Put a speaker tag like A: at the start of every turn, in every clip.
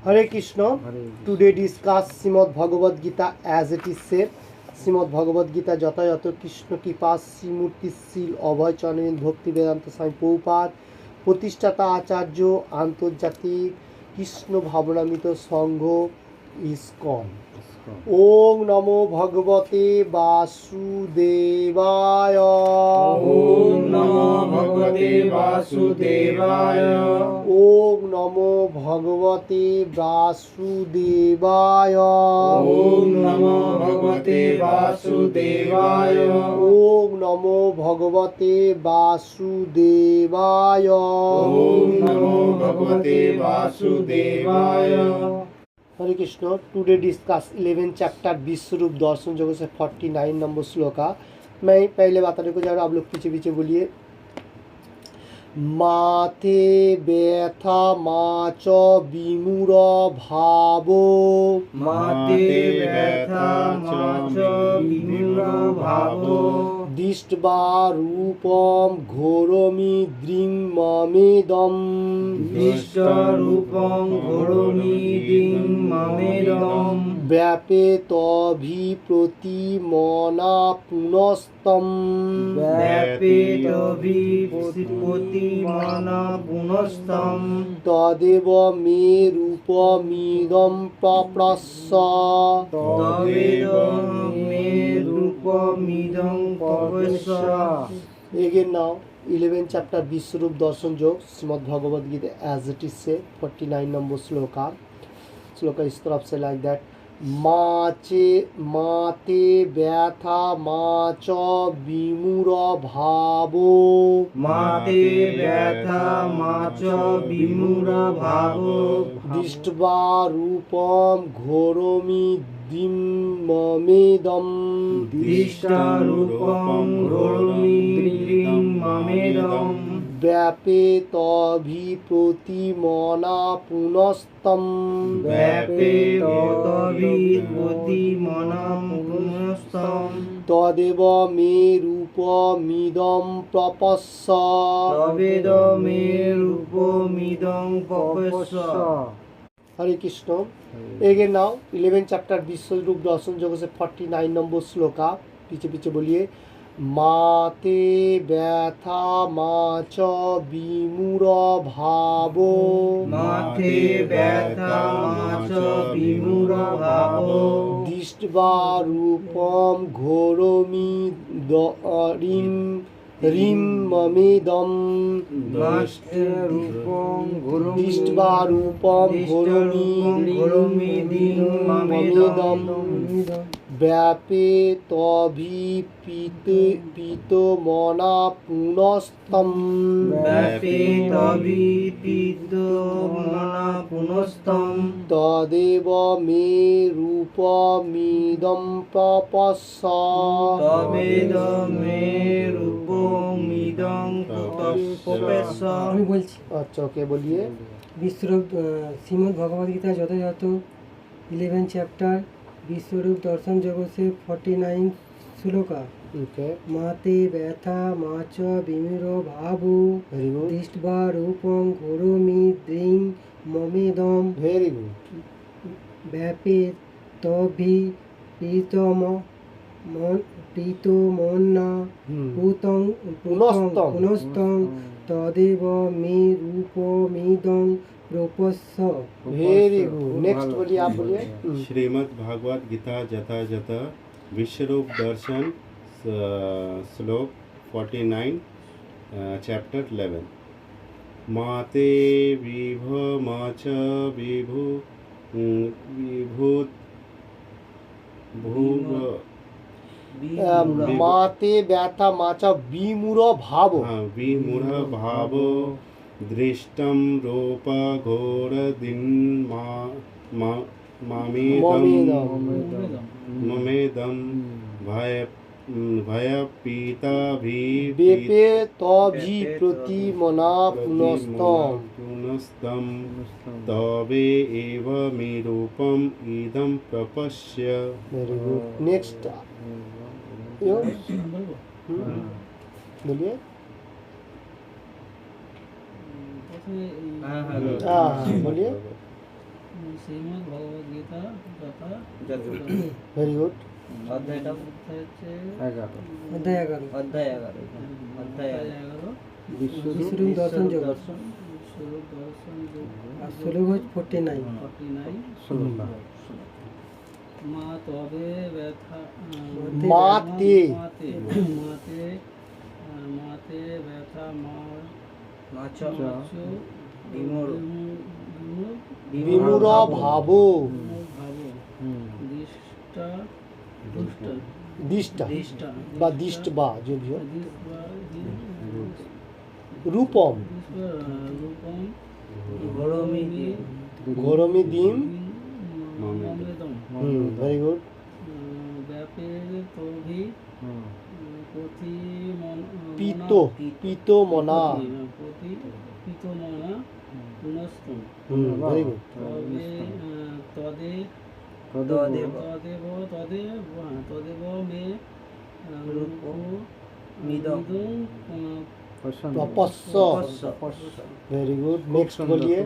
A: Hare Krishna. Today discuss Srimad Bhagavad Gita as it is said. Shrimad ভগবদ গীতা যথাযথ কৃষ্ণ কৃপা শ্রীমূর্তিশীল অভয় চরণের ভক্তি বেদান্ত স্বামী প্রভুপাদ প্রতিষ্ঠাতা আচার্য আন্তর্জাতিক কৃষ্ণ ভাবনামিত সংঘ ইসকন। ওম নমো ভগবতে বাসুদেবায়।
B: ওম নমো ভগবতে বাসুদেবায়।
A: ওম নমো ভগবতে বাসুদেবায়।
B: ওম নমো ভগবতে বাসুদেবায়।
A: ওম নমো ভগবতে বাসুদেবায়।
B: ওম নমো ভগবতে বাসুদেবায়।
A: हरे कृष्ण। टुडे डिस्कस 11 चैप्टर विश्वरूप दर्शन योग से 49 नंबर श्लोका। मैं पहले बताने को जा रहा हूँ, आप लोग पीछे पीछे बोलिए। माथे व्यथा माच विमूढ़ भावो।
B: माते व्यथा माच विमूढ़ भावो।
A: दृष्ट्वा रूपम घोरमि दृङ्ममेदम्।
B: दृष्टरूपं घोरमिदिं ममेदम्।
A: व्यापेतभिप्रतिमना पुनस्तम्।
B: व्यापेतभिप्रतिमना पुनस्तम्।
A: तदेव मे रूपमिदं पप्रच्छ।
B: तदेव मे रूपमिदं पप्रच्छ।
A: Again now 11 chapter विश्वरूप दर्शन योग Shrimad Bhagavad Gita as it is say 49 number shloka इस तरफ से like that। माते व्यथा माच विमूढ़ भावो।
B: माते व्यथा माच विमूढ़ भावो।
A: दृष्ट्वा रूपं घोरमि दृङ्ममेदम्।
B: दृष्टरूपं घोरमिदिं ममेदम्।
A: व्यापेतभिप्रतिमना पुनस्तम्।
B: व्यापेतभिप्रतिमना पुनस्तम्।
A: तदेव मे रूपमिदं प्रपश्य।
B: तदेव मे रूपमिदं प्रपश्य।
A: हरे कृष्ण। एगेन नाउ 11 चैप्टर विश्वरूप दर्शन योग से 49 नंबर श्लोका पीछे पीछे बोलिए। माते व्यथा माच विमूढ़ भावो।
B: माथे व्यथा माच विमूढ़ भावो।
A: दृष्ट्वा रूपं घोरमि दृङ्ममेदम्। दृष्ट्वा रूपं घोरमिदिं ममेदम्। व्यापेतभिप्रतिमना पुनस्तम्।
B: व्यापेतभिप्रतिमना पुनस्तम्।
A: तदेव मे रूपमिदं प्रपश्य।
B: तदेव मे रूपमिदं प्रपश्य।
C: আমি বলছি
A: अच्छा ओके बोलिए।
C: বিশ্বরূপ শ্রীমদ্ ভগবদ গীতা যথাযথ 11 চ্যাপ্টার বিশ্বরূপ দর্শন জগৎে 49 শ্লোকা।
A: ओके
C: মাতে ব্যথা মাচ বিমূঢ় ভাবো।
A: वेरी गुड
C: দৃष्ट्वा রূপং ঘোরমি দৃং মমেদম।
A: Very good.
C: ব্যাপে তভি প্রীতমন্না পুনস্তং। তদেব মে রূপমিদং প্রপশ্য।
A: Very good. नेक्स्ट बोलिए, आप बोलिए।
D: श्रीमद् भागवत गीता यथायथ विश्वरूप दर्शन श्लोक 49 चैप्टर 11। माते विभ माच विभु विभूत भूव
A: माते व्यथा माच विमूढ़ भावो।
D: विमूढ़ भावो। दृष्टं रूप घोर ममेदं
A: व्यापेतभिप्रतिमना पुनस्तम्।
D: तवे एव मे रूपम् इदं प्रपश्य।
A: Very good. नेक्स्ट बोलिए।
B: हेलो
A: बोलिए।
B: শ্রীমদ্ ভগবদ গীতা যথা
A: ভেরি গুড।
B: অধ্যায়টা হচ্ছে
C: 11
B: অধ্যায় 11 অধ্যায় 11
C: বিশ্বরূপ দর্শন যোগ
B: স্বরূপ দর্শন যোগ
C: আর শ্লোক হচ্ছে 49
B: 49 মা তবে ব্যথা
A: মাতে
B: মাতে মাতে মাতে ব্যথা মাছ বিমূঢ়
A: বিমূঢ় ভাব
B: দিষ্টা দুষ্ট
A: দিষ্টা
B: দিষ্টা
A: বা দিষ্ট বা जो भी हो
B: রূপম
A: रूपम
B: ঘোরমিদি
A: घोरमी दीम
B: মমেদম
A: वेरी गुड
B: ব্যাপে তভি পতি
A: पीतो पीतो मना
B: পতি পিত মনা পুনস্তম
A: वेरी गुड
B: তবে তদে তদেব মে রূপ মিদং
A: तपस्व वेरी गुड नेक्स्ट बोलिए।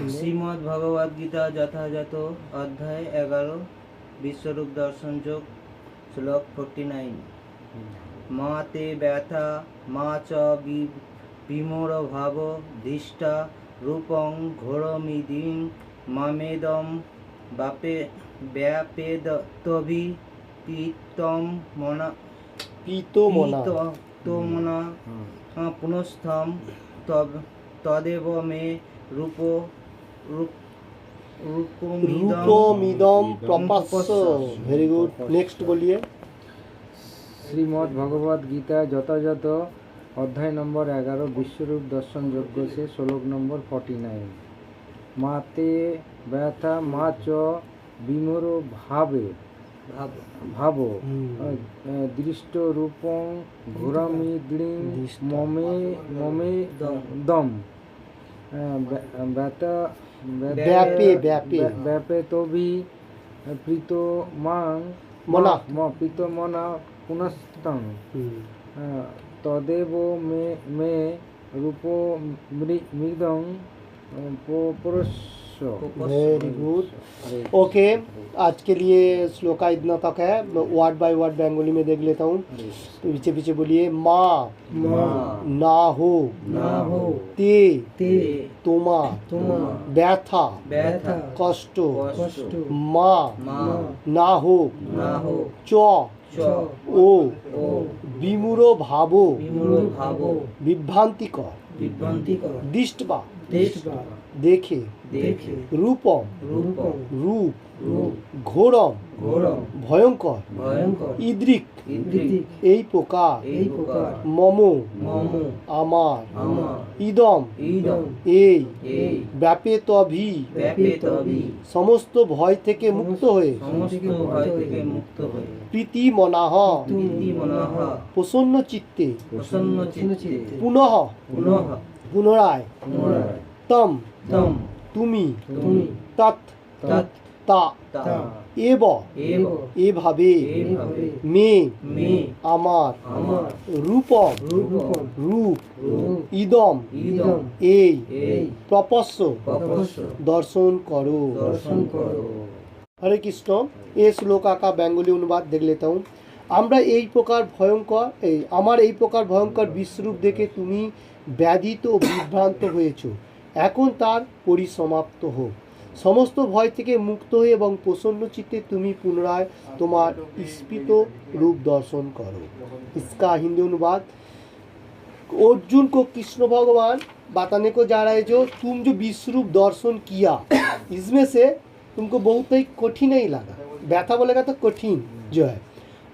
B: শ্রীমদ্ ভগবদ গীতা যথাযথ অধ্যায় 11 বিশ্বরূপ দর্শন যোগ শ্লোক 49 মা তে ব্যথা মা চ বিমূঢ় ভাব ধিষ্টা রূপং ঘোরমিদিং মামেদম ব্যাপেদ তভি পীতম মনা
A: पीतो मना
B: তমনা পুনঃস্থম তদেব মে
A: रूपमिदम प्रपस्स वेरी गुड नेक्स्ट बोलिए।
C: শ্রীমদ্ ভগবদ গীতা যথাযথ অধ্যায় নম্বর 11 বিশ্বরূপ দর্শন যজ্ঞ সে শ্লোক নম্বর 49 মাতে ব্যথা মাচ বিমূঢ় ভাবে ভাব দৃষ্ট রূপং ঘোরামি দৃং মমে মমে দম ব্যথা
A: ব্যাপে ব্যাপে
C: ব্যাপে তবি প্রীত মাং
A: মনা
C: প্রীত মনা পুনস্তং তদেব মে রূপ মৃদং पुरुष
A: वेरी गुड ओके। आज के लिए श्लोक का इतना तक है। वर्ड बाय वर्ड बंगाली में देख लेता हूँ। पीछे पीछे बोलिए। माँ ना हो ते तुम्हा व्यथा कष्ट माँ ना हो च ও বিমূঢ় ভাব বিভ্রান্তিকর দৃষ্টবা দেখে রূপম রূপ ঘোরম ভয়ঙ্কর ইদৃক এই প্রকার মম আমার ইদম এই ব্যাপে তভি সমস্ত ভয় থেকে মুক্ত হয়ে প্রীতি মনাহ প্রসন্ন চিত্তে পুনঃ পুনরায় তম তুমি তৎ তা এব এভাবে মে আমার রূপম রূপ ইদম এই প্রপস্য দর্শন করো। হরে কৃষ্ণ। এই শ্লোকা का बेंगली अनुवाद देख लेता हूँ। আমরা এই প্রকার ভয়ঙ্কর আমার এই প্রকার ভয়ঙ্কর বিশ্বরূপ দেখে তুমি ব্যাধিত ও বিভ্রান্ত হয়েছ। এখন তার পরিসমাপ্ত হোক। সমস্ত ভয় থেকে মুক্ত হয়ে এবং প্রসন্ন চিত্তে তুমি পুনরায় তোমার স্ফীত रूप दर्शन करो। इसका हिंदी अनुवाद अर्जुन को कृष्ण भगवान बताने को जा रहा है जो तुम जो विश्वरूप दर्शन किया इसमें से तुमको बहुत ही कठिन ही लगा। व्यथा बोलेगा तो कठिन जो है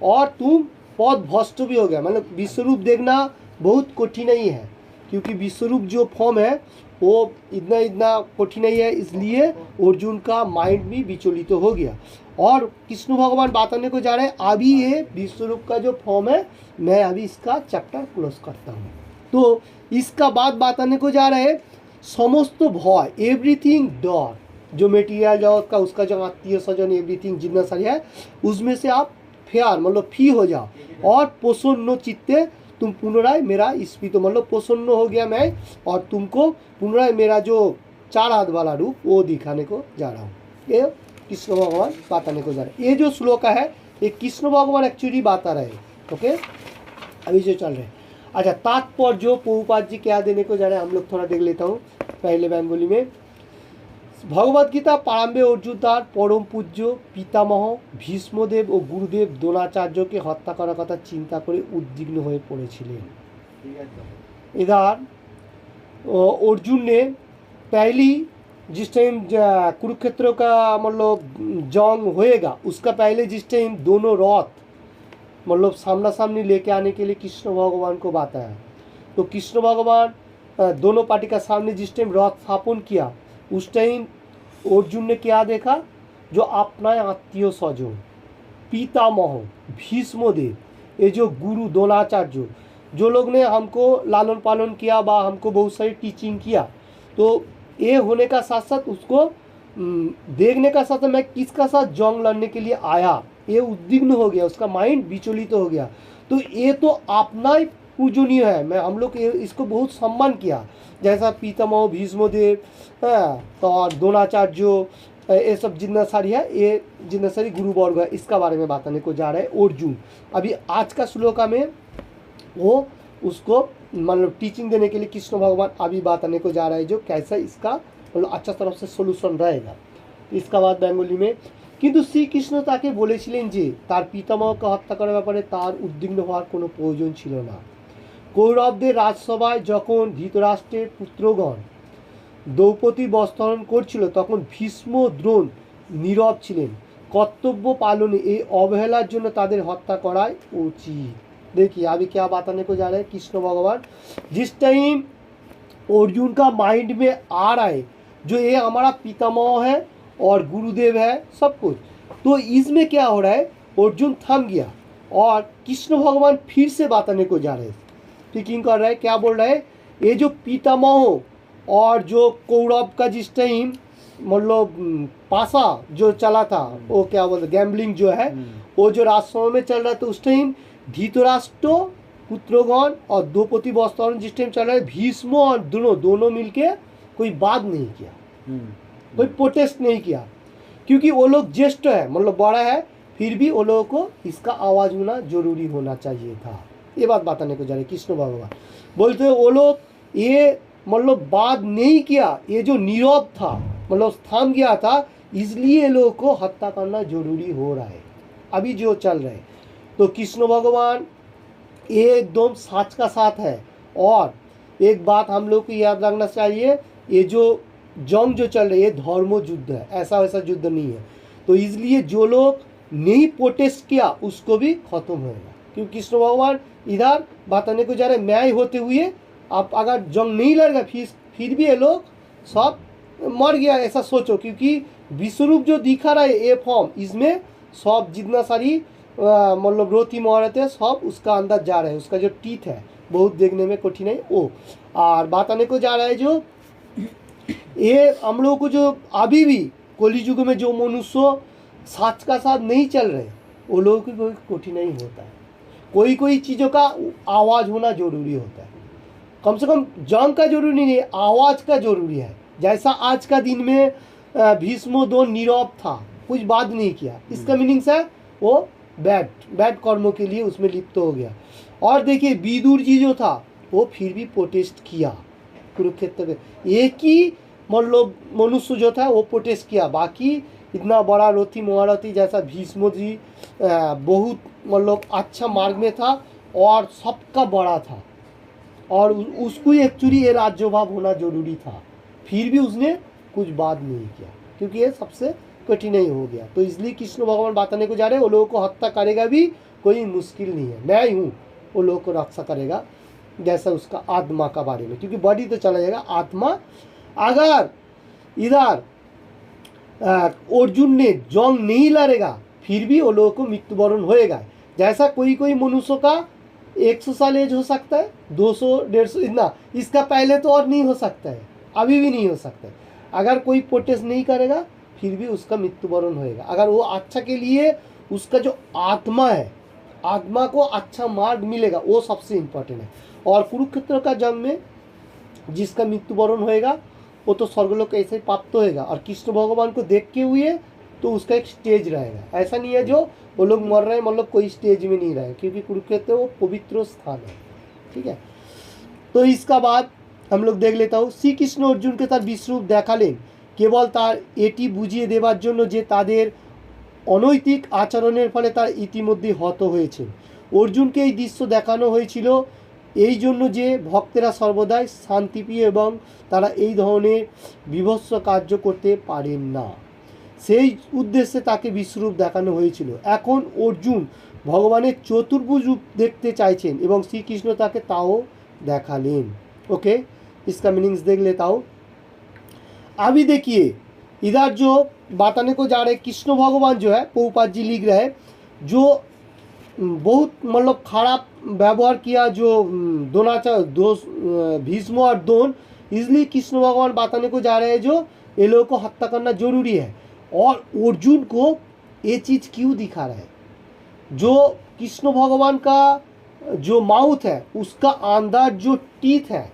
A: और तुम पद भ्रष्ट भी हो गया। मतलब विश्वरूप देखना बहुत कठिन ही है क्योंकि विश्वरूप जो फॉर्म है वो इतना कठिन ही है। इसलिए अर्जुन का माइंड भी विचलित हो गया और कृष्ण भगवान बताने को जा रहे हैं अभी ये विश्वरूप का जो फॉर्म है मैं अभी इसका चैप्टर क्लोज करता हूँ। तो इसका बाद बताने को जा रहे हैं समस्त भय एवरीथिंग डर जो मेटीरियल जगत का उसका जो आत्मीय स्वजन एवरीथिंग जितना सारी है उसमें से आप फेयर मतलब फ्री हो जाओ और प्रसन्न चित्ते तुम पुनराय मेरा स्फीत मतलब प्रसन्न हो गया मैं और तुमको पुनराय मेरा जो 4 हाथ वाला रूप वो दिखाने को जा रहा हूँ। ये कृष्ण भगवान बताने को जा रहे हैं। ये जो श्लोक है ये कृष्ण भगवान एक्चुअली बता रहे हैं। ओके, अभी जो चल रहे हैं। अच्छा, तात्पर्य जो प्रभुपाद जी क्या देने को जा रहे हैं हम लोग थोड़ा देख लेता हूँ पहले बंगाली में। भगवद गीता प्रारंभे अर्जुन परम पूज्य पितामह भीष्मदेव और गुरुदेव द्रोणाचार्य के हत्या करार कथा चिंता करे उद्विग्न हो पड़ेছিলেন। इधर अर्जुन ने पहली जिस टाइम कुरुक्षेत्र का मतलब जंग होएगा उसका पहले जिस टाइम दोनों रथ मतलब सामना सामनी लेके आने के लिए कृष्ण भगवान को बताया। तो कृष्ण भगवान दोनों पार्टी का सामने जिस टाइम रथ स्थापन किया उस टाइम अर्जुन ने क्या देखा, जो अपना आत्मीय स्वजन पितामह भीष्मदेव, ये जो गुरु द्रोणाचार्य जो लोग ने हमको लालन पालन किया बा हमको बहुत सारी टीचिंग किया, तो ये होने का साथ साथ उसको देखने का साथ मैं किसका साथ जंग लड़ने के लिए आया, ये उद्विग्न हो गया, उसका माइंड विचलित हो गया। तो ये तो अपना ही पूजनीय है, मैं हम लोग इसको बहुत सम्मान किया, जैसा पितामह भीष्मदेव तो और द्रोणाचार्य ये सब जितना सारी है, ये जितना सारी गुरुवर्ग है, इसका बारे में बताने को जा रहा है अर्जुन। अभी आज का श्लोका में वो उसको मतलब टीचिंग देने के लिए कृष्ण भगवान अभी बताने को जा रहा है जो कैसा इसका मतलब अच्छा तरफ से सॉल्यूशन रहेगा। इसका बाद बेंगली में কিন্তু শ্রীকৃষ্ণ তাকে বলেছিলেন যে তার পিতামহকে হত্যা করার ব্যাপারে তার উদ্বিগ্ন হওয়ার কোনো প্রয়োজন ছিল না। কৌরবদের রাজসভায় যখন ধৃতরাষ্ট্রের পুত্রগণ দ্রৌপদী বস্ত্রহরণ করছিল তখন ভীষ্ম দ্রোণ নীরব ছিলেন। কর্তব্য পালনে এই অবহেলার জন্য তাদের হত্যা করাই উচিত। देखिए अभी क्या बताने को जा रहे हैं कृष्ण भगवान, जिस टाइम अर्जुन का माइंड में आ रहा है जो ये हमारा पितामह है और गुरुदेव है सब कुछ, तो इसमें क्या हो रहा है अर्जुन थम गया और कृष्ण भगवान फिर से बताने को जा रहे हैं। टीचिंग कर रहा है, क्या बोल रहा है, ये जो पितामह और जो कौरव का जिस टाइम मतलब पासा जो चला था वो क्या बोलते गैम्बलिंग जो है वो जो राजसभा में चल रहा था उस टाइम धृतराष्ट्र पुत्रगण और द्रौपदी वस्त्रोहरण जिस टाइम चल रहा है भीष्म और दोनों मिलके कोई बात नहीं किया, कोई प्रोटेस्ट नहीं किया, क्योंकि वो लोग ज्येष्ठ है मतलब बड़ा है, फिर भी वो लोगों को इसका आवाज़ होना जरूरी होना चाहिए था। ये बात बताने को जा रहे कृष्ण भगवान बोलते वो लोग ये मतलब बात नहीं किया, ये जो नीरव था मतलब थम गया था, इसलिए लोगों को हत्या करना जरूरी हो रहा है अभी जो चल रहा है। तो कृष्ण भगवान ये एकदम सच का साथ है। और एक बात हम लोग को याद रखना चाहिए, ये जो जंग जो चल रही है धर्म युद्ध है, ऐसा वैसा युद्ध नहीं है। तो इसलिए जो लोग नहीं प्रोटेस्ट किया उसको भी खत्म होगा, क्योंकि कृष्ण भगवान इधर बताने को जा रहे न्याय होते हुए आप अगर जंग नहीं लड़ेगा फिर भी ये लोग सब मर गया ऐसा सोचो, क्योंकि विश्वरूप जो दिखा रहा है ये फॉर्म इसमें सब जितना सारी मतलब रोती मोहरत है सब उसका अंदर जा रहा है, उसका जो टीथ है बहुत देखने में कठिन है वो। और बात आने को जा रहा है जो ये हम लोगों को जो अभी भी कलियुग में जो मनुष्य सच का साथ नहीं चल रहे वो लोगों की कोई कठिनाई होता है, कोई कोई चीज़ों का आवाज़ होना जरूरी होता है, कम से कम जंग का जरूरी नहीं है आवाज़ का जरूरी है। जैसा आज का दिन में भीष्म दो नीरव था, कुछ बात नहीं किया, इसका मीनिंग्स है वो बैड कर्मों के लिए उसमें लिप्त हो गया। और देखिए विदुर जी जो था वो फिर भी प्रोटेस्ट किया कुरुक्षेत्र में, एक ही मतलब मनुष्य जो था वो प्रोटेस्ट किया, बाकी इतना बड़ा रथी महारथी जैसा भीष्म जी बहुत मतलब अच्छा मार्ग में था और सबका बड़ा था और उसको एक्चुअली ये राज्यभाव होना जरूरी था, फिर भी उसने कुछ बात नहीं किया क्योंकि ये सबसे कठिन ही हो गया। तो इसलिए कृष्ण भगवान बताने को जा रहे हैं वो लोगों को हत्या करेगा भी कोई मुश्किल नहीं है, मैं ही हूँ वो लोगों को रक्षा करेगा, जैसा उसका आत्मा का बारे में, क्योंकि बॉडी तो चला जाएगा, आत्मा अगर इधर अर्जुन ने जंग नहीं लड़ेगा फिर भी वो लोगों को मृत्युवरण होएगा। जैसा कोई कोई मनुष्य का 100 साल एज हो सकता है, 200 150 इतना, इसका पहले तो और नहीं हो सकता है, अभी भी नहीं हो सकता है। अगर कोई प्रोटेस्ट नहीं करेगा फिर भी उसका मृत्युवरण होएगा। अगर वो अच्छा के लिए उसका जो आत्मा है, आत्मा को अच्छा मार्ग मिलेगा वो सबसे इम्पोर्टेंट है। और कुरुक्षेत्र का जंग में जिसका मृत्युवरण होएगा वो तो स्वर्गलोक ऐसे ही प्राप्त होएगा। और कृष्ण भगवान को देख के हुए तो उसका एक स्टेज रहेगा। ऐसा नहीं है जो वो लोग मर रहे हैं मतलब कोई स्टेज में नहीं रहे, क्योंकि कुरुक्षेत्र वो पवित्र स्थान है। ठीक है, तो इसका बाद हम लोग देख लेता हूँ। श्री कृष्ण अर्जुन के तार विश्वरूप देखालेन केवल तार एटी बुझिए देवार जन्य जे तादेर अनैतिक आचरणের ফলে তার ইতিমধ্যে হত হয়েছে। অর্জুনকে এই দৃশ্য দেখানো হয়েছিল এই জন্য যে ভক্তেরা সর্বদাই শান্তিপ্রিয় এবং তারা এই ধরনের বিভৎস কার্য করতে পারেন না, সেই উদ্দেশ্যে তাকে বিশ্বরূপ দেখানো হয়েছিল। এখন অর্জুন ভগবানের চতুর্ভুজ রূপ দেখতে চাইছেন এবং শ্রীকৃষ্ণ তাকে তাও দেখালেন। ओके, इसका मीनिंग्स देख लेता हूँ। अभी देखिए इधर जो बताने को जा रहे हैं कृष्ण भगवान जो है, प्रभुपाद जी लिख रहे हैं, जो बहुत मतलब खराब व्यवहार किया जो भीष्म और द्रोण, इसलिए कृष्ण भगवान बताने को जा रहे हैं जो ये लोगों को हत्या करना जरूरी है। और अर्जुन को ये चीज़ क्यों दिखा रहा है, जो कृष्ण भगवान का जो माउथ है उसका अंदर जो टीथ है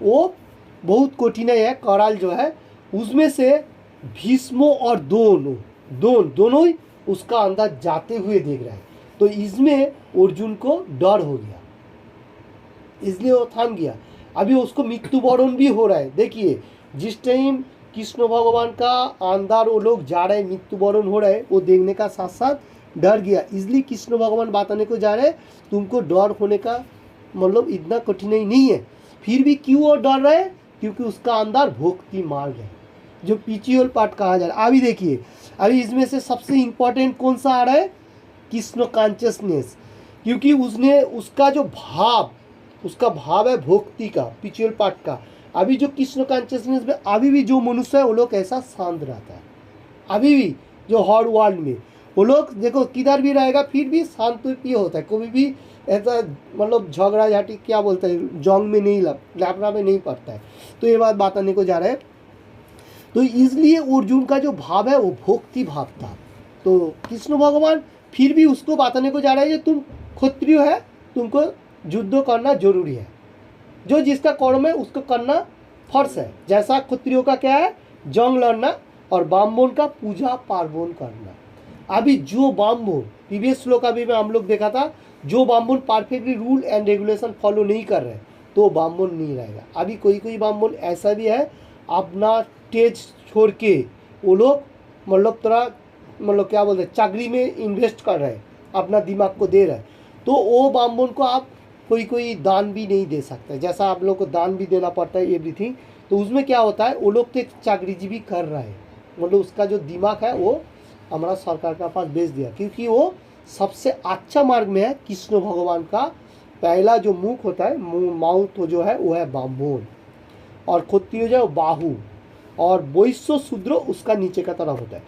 A: वो बहुत कठिनाई है, कराल जो है उसमें से भीष्म और दोनों ही उसका अंदर जाते हुए देख रहा है। तो इसमें अर्जुन को डर हो गया, इसलिए वो थम गया। अभी उसको मृत्युवरण भी हो रहा है। देखिए जिस टाइम कृष्ण भगवान का अंदर वो लोग जा रहे हैं, मृत्युवरण हो रहा है, वो देखने का साथ साथ डर गया। इसलिए कृष्ण भगवान बताने को जा रहे हैं तुमको डर होने का मतलब इतना कठिनाई नहीं है। फिर भी क्यों वो डर रहे हैं, क्योंकि उसका अंदर भक्ति मार्ग है जो पिचियोल पार्ट कहा जा रहा है। अभी देखिए अभी इसमें से सबसे इम्पोर्टेंट कौन सा आ रहा है, कृष्ण कॉन्शियसनेस, क्योंकि उसने उसका जो भाव, उसका भाव है भक्ति का, पिचियोल पार्ट का। अभी जो कृष्ण कॉन्शियसनेस में अभी भी जो मनुष्य है वो लोग ऐसा शांत रहता है। अभी भी जो हर वर्ल्ड में वो लोग देखो किधर भी रहेगा फिर भी शांतिप्रिय होता है, कभी भी ऐसा मतलब झगड़ा झाटी क्या बोलते हैं जंग में नहीं लैपरा में नहीं पड़ता है। तो ये बात बताने को जा रहा है। तो इसलिए अर्जुन का जो भाव है वो भक्ति भाव था। तो कृष्ण भगवान फिर भी उसको बताने को जा रहा है कि तुम क्षत्रिय है, तुमको युद्ध करना जरूरी है, जो जिसका कर्म है उसको करना फर्ज है। जैसा क्षत्रियों का क्या है, जंग लड़ना, और ब्राह्मण का पूजा पार्वण करना। अभी जो ब्राह्मण प्रीवियस श्लोक अभी में हम लोग देखा था, जो ब्राह्मण perfectly rule and regulation follow नहीं कर रहे तो ब्राह्मण नहीं रहेगा। अभी कोई ब्राह्मण ऐसा भी है अपना स्टेज छोड़ के वो लोग मतलब तरह मतलब क्या बोलते हैं चाकरी में इन्वेस्ट कर रहे हैं, अपना दिमाग को दे रहे हैं। तो वो ब्राह्मण को आप कोई दान भी नहीं दे सकते, जैसा आप लोग को दान भी देना पड़ता है एवरीथिंग। तो उसमें क्या होता है वो लोग तो एक चाकरीजीवी कर रहा है, मतलब उसका जो दिमाग है वो हमारा सरकार के पास भेज दिया, क्योंकि वो सबसे अच्छा मार्ग में है। कृष्ण भगवान का पहला जो मुख होता है माउथ जो है वो है ब्राह्मण, और क्षत्रिय जो है बाहु, और वैश्य शूद्र उसका नीचे का तरफ होता है।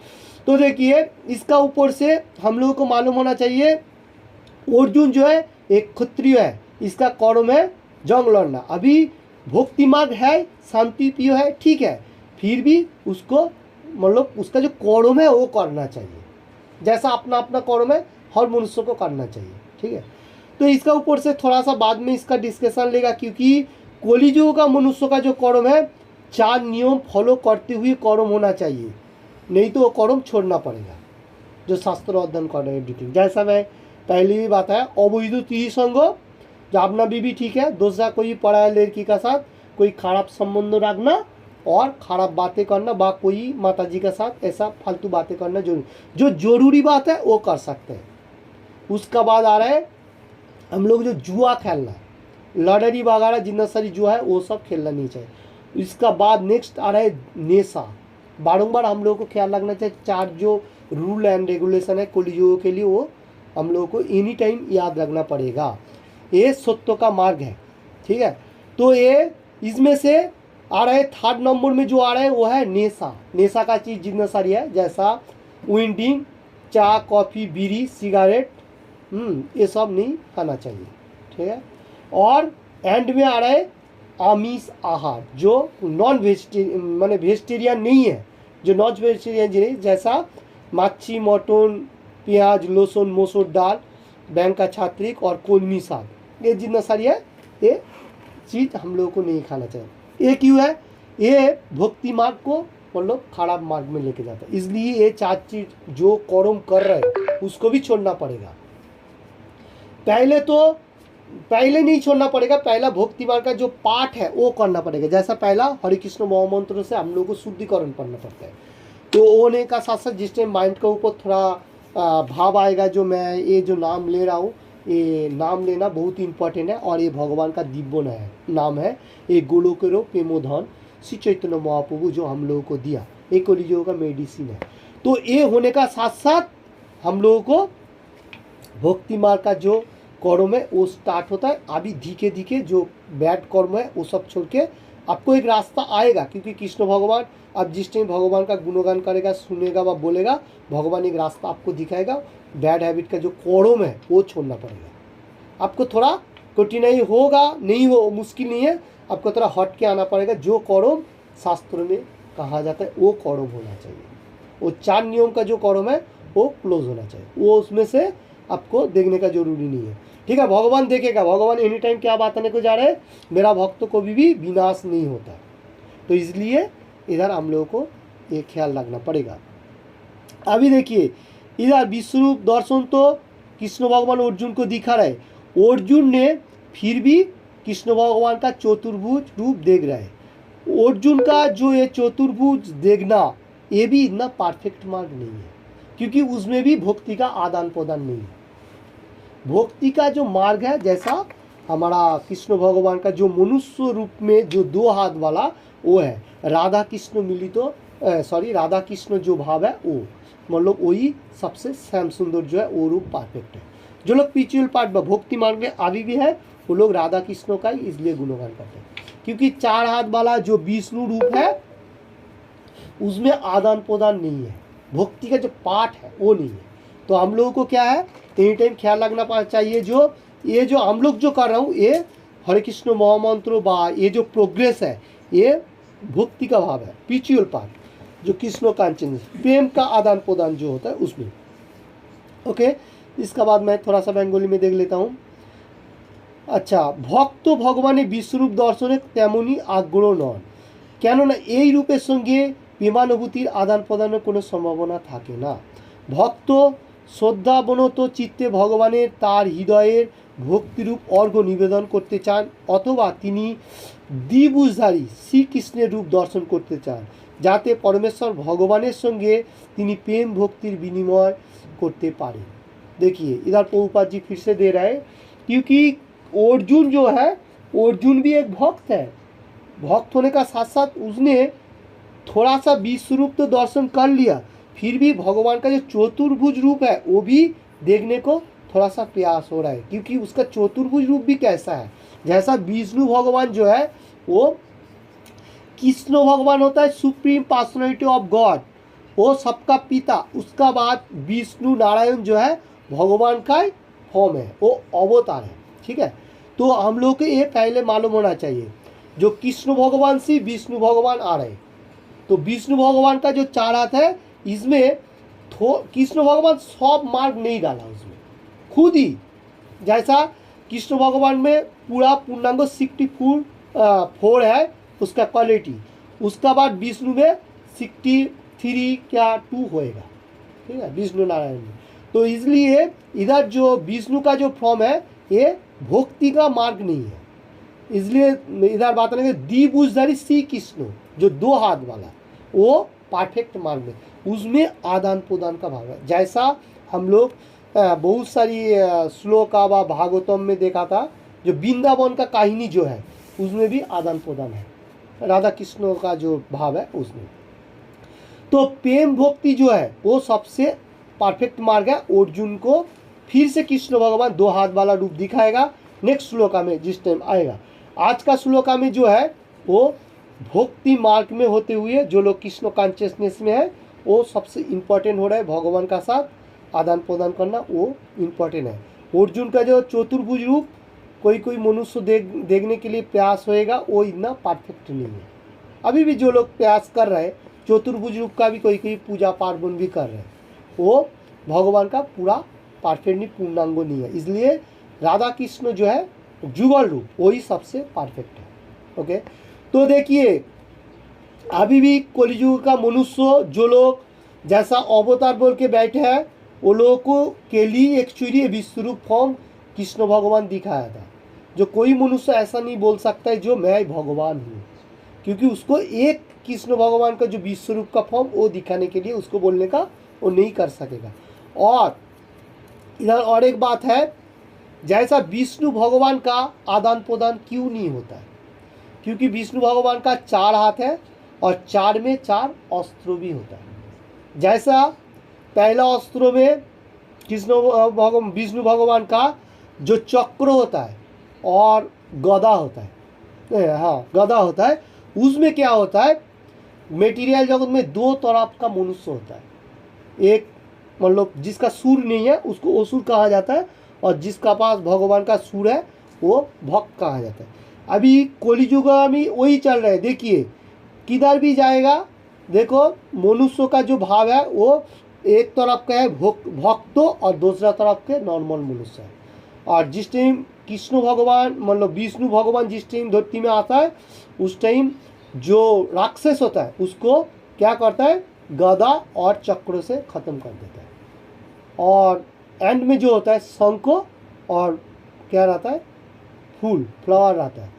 A: तो देखिए इसका ऊपर से हम लोगों को मालूम होना चाहिए अर्जुन जो है एक क्षत्रिय है, इसका कर्म है जंग लड़ना। अभी भक्ति मार्ग है, शांति प्रिय है, ठीक है, फिर भी उसको मतलब उसका जो कर्म है वो करना चाहिए, जैसा अपना अपना कर्म है हर मनुष्य को करना चाहिए। ठीक है, तो इसका ऊपर से थोड़ा सा बाद में इसका डिस्कशन लेगा, क्योंकि कलियुग का मनुष्य का जो कर्म है 4 नियम फॉलो करते हुए कर्म होना चाहिए, नहीं तो वो कर्म छोड़ना पड़ेगा जो शास्त्र अध्ययन कर रहे हैं एवरीथिंग। जैसा मैं पहले भी बताया, अवैध त्रिसंग, जो अपना बीवी ठीक है, दूसरा कोई पढ़ाया लड़की का साथ कोई खराब संबंध रखना और खराब बातें करना, बा कोई माताजी के साथ ऐसा फालतू बातें करना जरूरी, जो जरूरी बात है वो कर सकते हैं। उसका बाद आ रहा है हम लोग जो जुआ खेलना, लॉटरी वगैरह जितना सारी जुआ है वो सब खेलना नहीं चाहिए। इसका बाद नेक्स्ट आ रहा है नेशा, बारंबार हम लोगों को ख्याल रखना चाहिए। 4 जो रूल एंड रेगुलेशन है कलियुग के लिए वो हम लोगों को एनी टाइम याद रखना पड़ेगा। ये सत्य का मार्ग है, ठीक है। तो ये इसमें से आ रहा है 3rd नंबर में जो आ रहा है वो है नेशा। नेशा का चीज़ जितना सारी है, जैसा विंडिंग, चा, कॉफ़ी, बीड़ी, सिगरेट, ये सब नहीं खाना चाहिए, ठीक है। और एंड में आ रहा है आमिष आहार, जो नॉन वेजिटेरियन माने वेजिटेरियन नहीं है, जो नॉन वेजिटेरियन जिन्हें जैसा मच्छी, मटन, प्याज, लहसुन, मसूर दाल, बैंक का छात्रिक और कलमी साग, ये जितना सारी है ये चीज़ हम लोगों को नहीं खाना चाहिए। ये क्यों है, ये भक्ति मार्ग को मतलब खराब मार्ग में लेके जाता है। इसलिए ये 4 चीज जो कर्म कर रहे हैं उसको भी छोड़ना पड़ेगा। पहले नहीं छोड़ना पड़ेगा, पहला भक्ति मार्ग का जो पाठ है वो करना पड़ेगा। जैसा पहला हरे कृष्ण महामंत्र से हम लोग को शुद्धिकरण करना पड़ता है। तो होने का साथ साथ जिस टाइम माइंड के ऊपर थोड़ा भाव आएगा, जो मैं ये जो नाम ले रहा हूँ, ये नाम लेना बहुत इंपॉर्टेंट है और ये भगवान का दिव्य नाम है। ये गोलोकेरो प्रेमोधन श्री चैतन्य महाप्रभु जो हम लोगों को दिया, एक कलियुग का मेडिसिन है। तो ये होने का साथ साथ हम लोगों को भक्ति मार्ग का जो कर्म है वो स्टार्ट होता है। अभी धीरे धीरे जो बैड कर्म है वो सब छोड़ के आपको एक रास्ता आएगा, क्योंकि कृष्ण भगवान आप जिस टाइम भगवान का गुणगान करेगा, सुनेगा व बोलेगा, भगवान एक रास्ता आपको दिखाएगा। बैड हैबिट का जो कर्म है वो छोड़ना पड़ेगा। आपको थोड़ा कठिनाई होगा, नहीं हो मुश्किल नहीं है, आपको थोड़ा हट के आना पड़ेगा। जो कर्म शास्त्र में कहा जाता है वो कर्म होना चाहिए। वो 4 नियम का जो कर्म है वो क्लोज होना चाहिए, वो उसमें से आपको देखने का जरूरी नहीं है। ठीक है, भगवान देखेगा। भगवान एनी टाइम क्या बताने को जा रहे हैं, मेरा भक्त को भी विनाश नहीं होता। तो इसलिए इधर हम लोगों को ये ख्याल रखना पड़ेगा। अभी देखिए इधर विश्वरूप दर्शन तो कृष्ण भगवान अर्जुन को दिखा रहे। अर्जुन ने फिर भी कृष्ण भगवान का चतुर्भुज रूप देख रहा है। अर्जुन का जो ये चतुर्भुज देखना ये भी इतना परफेक्ट मार्ग नहीं है, क्योंकि उसमें भी भक्ति का आदान प्रदान नहीं है। भक्ति का जो मार्ग है, जैसा हमारा कृष्ण भगवान का जो मनुष्य रूप में जो 2 हाथ वाला वो है, राधा कृष्ण मिलित राधा कृष्ण जो भाव है वो मतलब वही सबसे श्याम सुंदर जो है वो रूप परफेक्ट है। जो लोग स्पिरिचुअल पार्ट भक्ति मार्ग में अभी भी है वो लोग राधा कृष्ण का ही इसलिए गुणगान करते हैं, क्योंकि 4 हाथ वाला जो विष्णु रूप है उसमें आदान प्रदान नहीं है, भक्ति का जो पाठ है वो नहीं है। तो हम लोगों को क्या है, एनी टाइम ख्याल रखना चाहिए। ये जो हम लोग जो कर रहा हूँ, ये हरे कृष्ण महामंत्र बा ये जो प्रोग्रेस है ये भक्ति का भाव है, स्पिरिचुअल पार्ट जो कृष्ण कांचन प्रेम का आदान प्रदान जो होता है उसमें। ओके, इसका बाद मैं थोड़ा सा बंगाली में देख लेता हूँ। अच्छा, ভক্ত ভগবানের বিশ্বরূপ দর্শনে তেমনই আগ্রহ নন, কেননা এই রূপের সঙ্গে প্রেমানুভূতির আদান প্রদানের কোনো সম্ভাবনা থাকে না। ভক্ত শ্রদ্ধাবনত চিত্তে ভগবানের তার হৃদয়ের ভক্তিরূপ অর্ঘ্য নিবেদন করতে চান, অথবা তিনি দ্বিভুজধারী শ্রীকৃষ্ণের রূপ দর্শন করতে চান, যাতে পরমেশ্বর ভগবানের সঙ্গে তিনি प्रेम भक्तिर विनिमय करते पारें। देखिए इधर प्रभुपाद जी फिर से दे रहे हैं, क्योंकि अर्जुन जो है, अर्जुन भी एक भक्त है। भक्त होने का साथ साथ उसने थोड़ा सा विश्व रूप तो दर्शन कर लिया, फिर भी भगवान का जो चतुर्भुज रूप है वो भी देखने को थोड़ा सा प्रयास हो रहा है, क्योंकि उसका चतुर्भुज रूप भी कैसा है। जैसा विष्णु भगवान जो है वो कृष्ण भगवान होता है सुप्रीम पर्सनैलिटी ऑफ गॉड, वो सबका पिता। उसका बाद विष्णु नारायण जो है भगवान का फॉर्म है, वो अवतार है। ठीक है, तो हम लोग को ये पहले मालूम होना चाहिए, जो कृष्ण भगवान से विष्णु भगवान आ रहे। तो विष्णु भगवान का जो 4 हाथ है इसमें कृष्ण भगवान सब मार्ग नहीं डाला उसमें, खुद ही। जैसा कृष्ण भगवान में पूरा पूर्णांग 64 है उसका क्वालिटी, उसका बाद विष्णु में 63 क्या 2 होएगा। ठीक है, विष्णु नारायण में। तो इसलिए इधर जो विष्णु का जो फॉर्म है ये भक्ति का मार्ग नहीं है, इसलिए इधर बात करेंगे द्विभुजधारी श्री कृष्ण जो 2 हाथ वाला वो परफेक्ट मार्ग में, उसमें आदान प्रदान का भाव है। जैसा हम लोग बहुत सारी श्लोका व भागवतम में देखा था, जो वृंदावन का कहानी जो है उसमें भी आदान प्रदान है, राधा कृष्ण का जो भाव है उसमें। तो प्रेम भक्ति जो है वो सबसे परफेक्ट मार्ग है। अर्जुन को फिर से कृष्ण भगवान 2 हाथ वाला रूप दिखाएगा नेक्स्ट श्लोका में जिस टाइम आएगा। आज का श्लोका में जो है वो भक्ति मार्ग में होते हुए जो लोग कृष्ण कॉन्शियसनेस में है वो सबसे इम्पोर्टेंट हो रहा है। भगवान का साथ आदान प्रदान करना वो इम्पोर्टेंट है। अर्जुन का जो चतुर्भुज रूप कोई मनुष्य देखने के लिए प्रयास होएगा वो इतना परफेक्ट नहीं है। अभी भी जो लोग प्रयास कर रहे हैं चतुर्भुज रूप का भी कोई पूजा पार्वण भी कर रहे हैं, वो भगवान का पूरा परफेक्ट नहीं, पूर्णांग नहीं है। इसलिए राधा कृष्ण जो है जुगल रूप वही सबसे परफेक्ट है। ओके, तो देखिए अभी भी कलियुग का मनुष्य जो लोग जैसा अवतार बोल के बैठे हैं, वो लोगों को के लिए एक्चुअली विश्वरूप फॉर्म कृष्ण भगवान दिखाया था। जो कोई मनुष्य ऐसा नहीं बोल सकता है जो मैं भगवान हूँ, क्योंकि उसको एक कृष्ण भगवान का जो विश्वरूप का फॉर्म वो दिखाने के लिए उसको बोलने का वो नहीं कर सकेगा। और इधर और एक बात है, जैसा विष्णु भगवान का आदान प्रदान क्यों नहीं होता है, क्योंकि विष्णु भगवान का 4 हाथ है और 4 में 4 अस्त्र भी होता है। जैसा पहला अस्त्र में विष्णु भगवान का जो चक्र होता है और गदा होता है, हाँ गदा होता है, उसमें क्या होता है, मेटीरियल जगत में 2 तरफ का मनुष्य होता है। एक मतलब जिसका सूर नहीं है उसको असुर कहा जाता है, और जिसका पास भगवान का सूर है वो भक्त कहा जाता है। अभी कलियुग में वही चल रहा है। देखिए किधर भी जाएगा, देखो मनुष्य का जो भाव है वो एक तरफ का है भक्तों और दूसरा तरफ के नॉर्मल मनुष्य है। और जिस टाइम कृष्ण भगवान मतलब विष्णु भगवान जिस टाइम धरती में आता है, उस टाइम जो राक्षस होता है उसको क्या करता है, गदा और चक्र से ख़त्म कर देता है। और एंड में जो होता है शंख और क्या रहता है, फूल फ्लावर रहता है,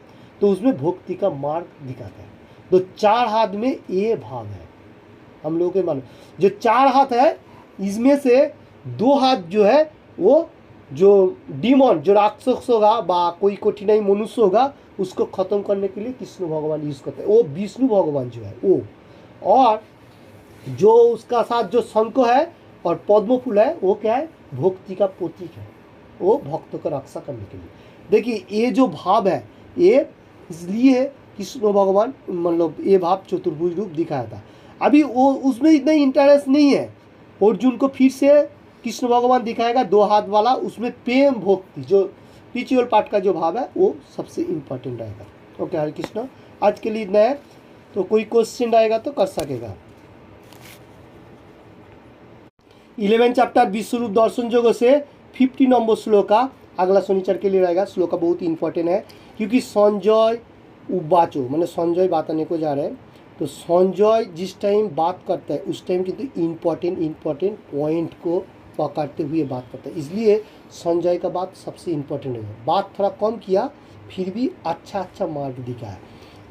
A: तो उसमें भक्ति का मार्ग दिखाता है। तो 4 हाथ में ये भाव है हम लोगों के मन। जो 4 हाथ है इसमें से 2 हाथ जो है वो जो डीमन जो राक्षस होगा बा कोई कठिनाई मनुष्य होगा उसको खत्म करने के लिए कृष्ण भगवान यूज करते हैं, वो विष्णु भगवान जो है वो। और जो उसका साथ जो शंख है और पद्म फूल है वो क्या है, भक्ति का प्रतीक है, वो भक्तों को रक्षा करने के लिए। देखिए ये जो भाव है ये इसलिए कृष्ण भगवान मतलब ये भाव चतुर्भुज रूप दिखाया था। अभी वो उसमें इतना इंटरेस्ट नहीं है। अर्जुन को फिर से कृष्ण भगवान दिखाएगा 2 हाथ वाला, उसमें प्रेम भक्ति जो स्पिरिचुअल पार्ट का जो भाव है वो सबसे इम्पोर्टेंट रहेगा। ओके हरे कृष्ण, आज के लिए इतना है। तो कोई क्वेश्चन आएगा तो कर सकेगा। 11 चैप्टर विश्वरूप दर्शन योग से 50 नंबर श्लोक का अगला शनिचर के लिए रहेगा। श्लोक का बहुत इंपॉर्टेंट है, क्योंकि संजय उवाचो मैंने संजय बताने को जा रहे हैं। तो संजय जिस टाइम बात करता है उस टाइम किंतु इम्पोर्टेंट पॉइंट को पकड़ते हुए बात करता है, इसलिए संजय का बात सबसे इम्पोर्टेंट है। बात थोड़ा कम किया फिर भी अच्छा मार्ग दिखाया।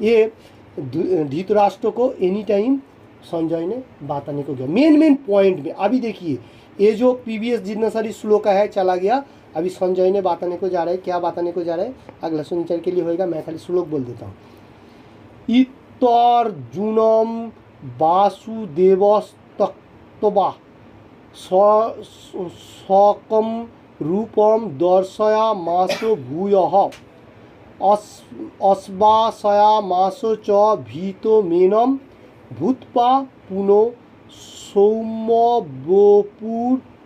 A: ये धृतराष्ट्र को एनी टाइम संजय ने बताने को गया मेन पॉइंट में। अभी देखिए ये जो प्रीवियस जितना सारी श्लोक है चला गया, अभी संजय ने बताने को जा रहे हैं। क्या बताने को जा रहे हैं अगला शनिचर के लिए होएगा। मैं खाली श्लोक बोल देता हूँ। इतर्जुनम वासुदेवस्तक्तवा सकम रूपम दर्शयामासो भूयः अस्वासयामासो च भीतो मेनम भूत्वा पुनो सौम्यवपुर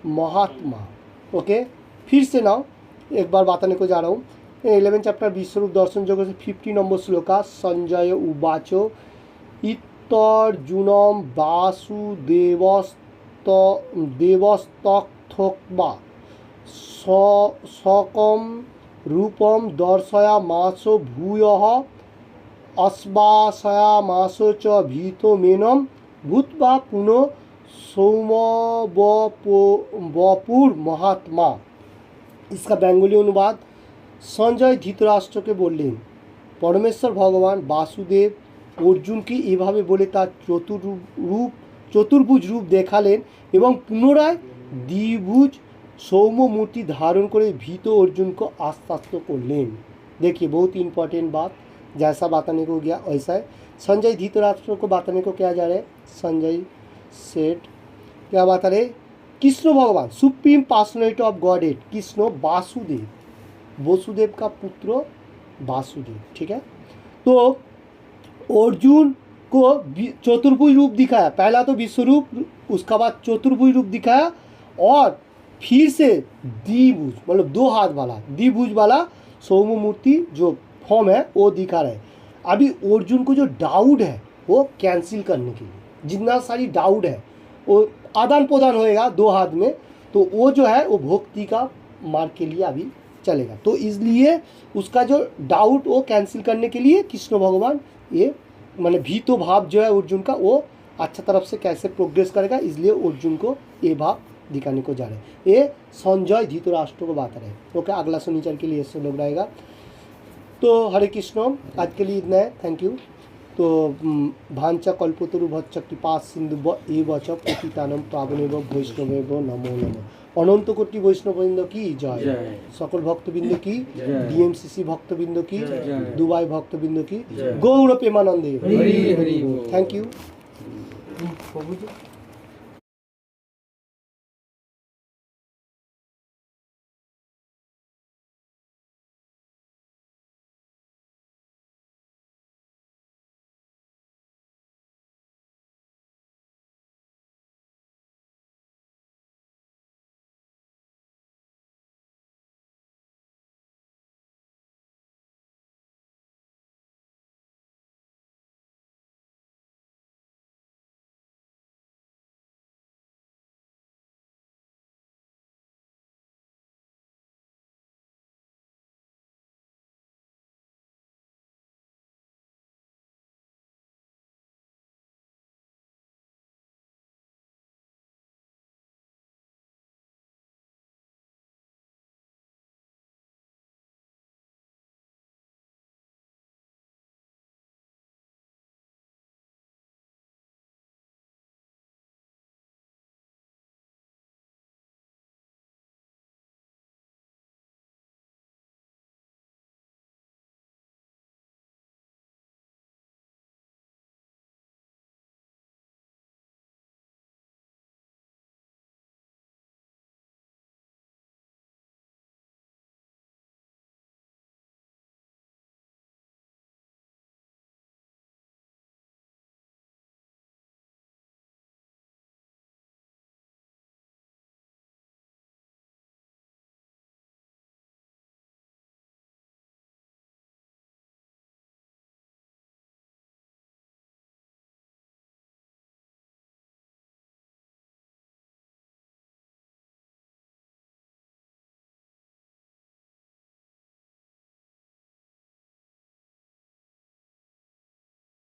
A: महात्मा। ओके फिर से ना एक बार बताने को जा रहा हूँ। 11 चैप्टर विश्वरूप दर्शन योग से 50 नंबर श्लोका। संजय उवाचो इतर्जुनम वासुदेवस्तक्त्वा सकम रूपम दर्शयामासो भूयः अस्वासयामासो च भीतो मेनम भूत्वा पुनो सौम्यवपुर महात्मा। इसका बेंगोली अनुवाद, संजय धृतराष्ट्र के बोलें परमेश्वर भगवान वासुदेव अर्जुनকে এভাবে বলে তার চতুর্ভুজ रूप দেখালেন এবং পুনরায় দ্বিভুজ सौम्य मूर्ति धारण करे भीत अर्जुन को आश्वस्त करलें। देखिए बहुत इंपॉर्टेंट बात, जैसा बताने को गया वैसा है। संजय धृतराष्ट्र को बताने को क्या जा रहा है, संजय सेठ क्या बता रहे, कृष्ण भगवान supreme personality of godhead Krishna Vasudev का पुत्र वासुदेव, ठीक है। तो अर्जुन को चतुर्भुज रूप दिखाया, पहला तो विश्वरूप, उसका बाद चतुर्भुज रूप दिखाया और फिर से द्विभुज मतलब 2 हाथ वाला द्विभुज वाला सौम्य मूर्ति जो फॉर्म है वो दिखा रहे हैं। अभी अर्जुन को जो डाउट है वो कैंसिल करने के लिए, जितना सारी डाउट है वो आदान प्रदान होएगा 2 हाथ में, तो वो जो है वो भक्ति का मार्ग के लिए अभी चलेगा। तो इसलिए उसका जो डाउट वो कैंसिल करने के लिए कृष्ण भगवान ये माने भी तो भाव जो है अर्जुन का वो अच्छा तरफ से कैसे प्रोग्रेस करेगा, इसलिए अर्जुन को ये भाव दिखाने को जा रहे हैं। ये संजय धृतराष्ट्र को बता रहे हैं। ओके, अगला शनिचर के लिए ऐसे लोग रहेगा। तो हरे कृष्ण, आज के लिए इतना है, थैंक यू। तो भांचा कल्पतरु भच्च कृपा सिंधु एवच पतितानम पावनेव वैष्णवेव नमो नमः। अनंत कोटि वैष्णवबृंद की जय, सकल भक्तबिंद की, डीएमसीसी भक्तबिंद की, दुबई भक्तबिंद की, गौर प्रेमानंदे। Thank you.